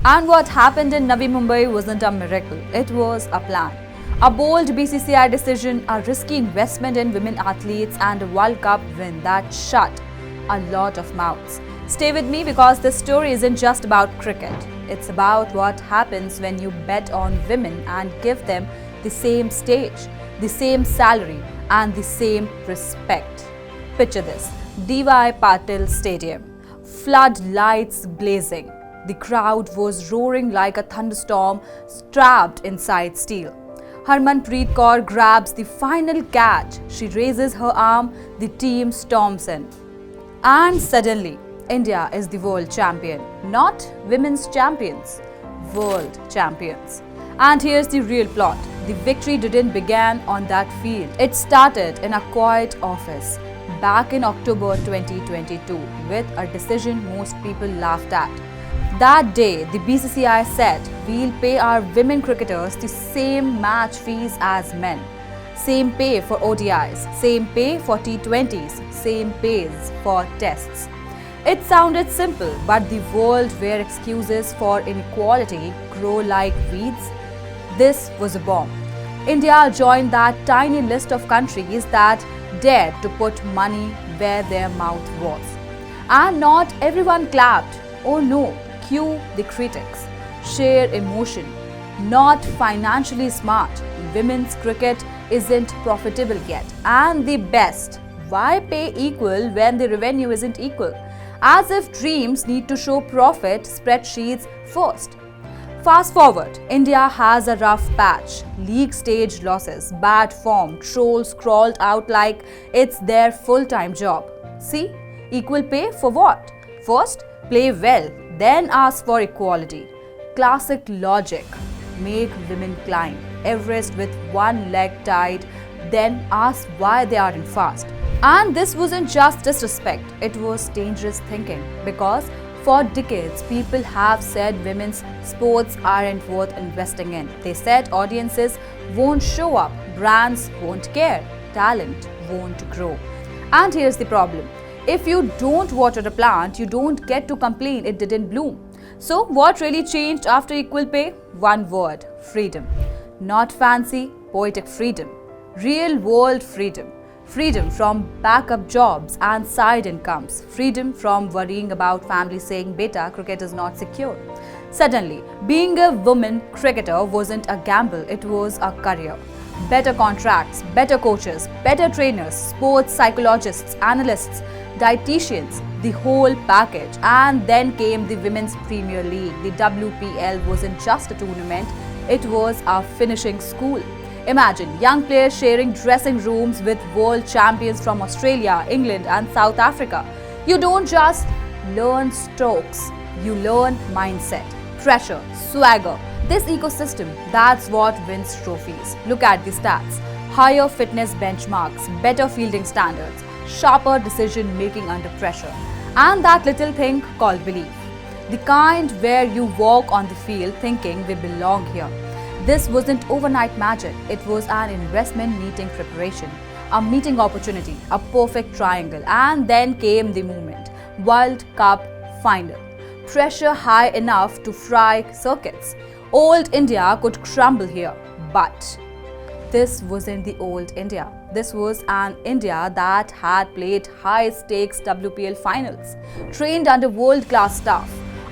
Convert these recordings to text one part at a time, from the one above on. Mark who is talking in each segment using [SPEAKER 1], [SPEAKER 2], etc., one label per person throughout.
[SPEAKER 1] And what happened in Navi Mumbai wasn't a miracle, it was a plan. A bold BCCI decision, a risky investment in women athletes, and a World Cup win that shut a lot of mouths. Stay with me because this story isn't just about cricket. It's about what happens when you bet on women and give them the same stage, the same salary, and the same respect. Picture this: D.Y. Patil Stadium, floodlights blazing. The crowd was roaring like a thunderstorm trapped inside steel. Harmanpreet Kaur grabs the final catch. She raises her arm. The team storms in. And suddenly, India is the world champion. Not women's champions, world champions. And here's the real plot. The victory didn't begin on that field. It started in a quiet office back in October 2022 with a decision most people laughed at. That day, the BCCI said, we'll pay our women cricketers the same match fees as men. Same pay for ODIs, same pay for T20s, same pays for tests. It sounded simple, but the world where excuses for inequality grow like weeds, this was a bomb. India joined that tiny list of countries that dared to put money where their mouth was. And not everyone clapped. Oh no. Cue the critics. Share emotion. Not financially smart. Women's cricket isn't profitable yet. And the best, why pay equal when the revenue isn't equal? As if dreams need to show profit spreadsheets first. Fast forward, India has a rough patch. League stage losses, bad form, trolls crawled out like it's their full-time job. See, equal pay for what? First, play well. Then ask for equality. Classic logic. Make women climb Everest with one leg tied, then ask why they aren't fast. And this wasn't just disrespect, it was dangerous thinking, because for decades people have said women's sports aren't worth investing in. They said audiences won't show up, brands won't care, talent won't grow. And here's the problem. If you don't water a plant, you don't get to complain it didn't bloom. So what really changed after equal pay? One word: freedom. Not fancy, poetic freedom. Real world freedom. Freedom from backup jobs and side incomes. Freedom from worrying about family saying, "Beta, cricket is not secure." Suddenly, being a woman cricketer wasn't a gamble, it was a career. Better contracts, better coaches, better trainers, sports psychologists, analysts, dietitians, the whole package. And then came the Women's Premier League. The WPL wasn't just a tournament, it was a finishing school. Imagine young players sharing dressing rooms with world champions from Australia, England and South Africa. You don't just learn strokes, you learn mindset, pressure, swagger. This ecosystem, that's what wins trophies. Look at the stats. Higher fitness benchmarks, better fielding standards, sharper decision-making under pressure. And that little thing called belief. The kind where you walk on the field thinking we belong here. This wasn't overnight magic. It was an investment meeting preparation, a meeting opportunity, a perfect triangle. And then came the moment. World Cup final. Pressure high enough to fry circuits. Old India could crumble here, but this wasn't the old India. This was an India that had played high-stakes WPL finals, trained under world-class staff,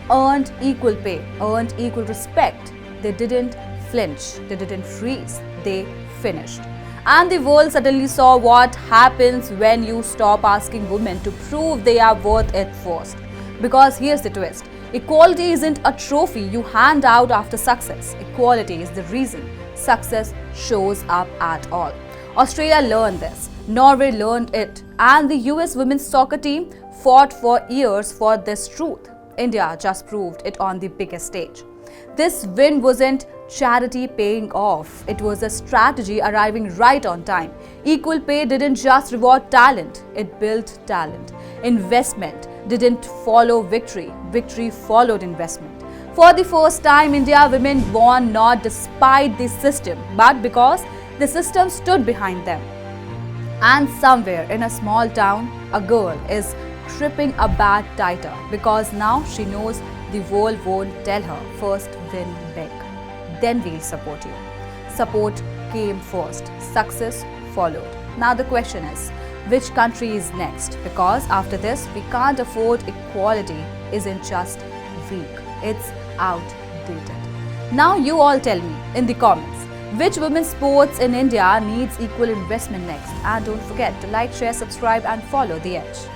[SPEAKER 1] earned equal pay, earned equal respect. They didn't flinch, they didn't freeze, they finished. And the world suddenly saw what happens when you stop asking women to prove they are worth it first. Because here's the twist. Equality isn't a trophy you hand out after success. Equality is the reason success shows up at all. Australia learned this, Norway learned it, and the US women's soccer team fought for years for this truth. India just proved it on the biggest stage. This win wasn't charity paying off, it was a strategy arriving right on time. Equal pay didn't just reward talent, it built talent. Investment didn't follow victory, victory followed investment. For the first time, India women won not despite the system, but because the system stood behind them. And somewhere in a small town, a girl is gripping a bat tighter because now she knows The world won't tell her, first win big, then we'll support you. Support came first, success followed. Now the question is, which country is next? Because after this, we can't afford equality isn't just weak, it's outdated. Now you all tell me in the comments, which women's sports in India needs equal investment next? And don't forget to like, share, subscribe and follow The Edge.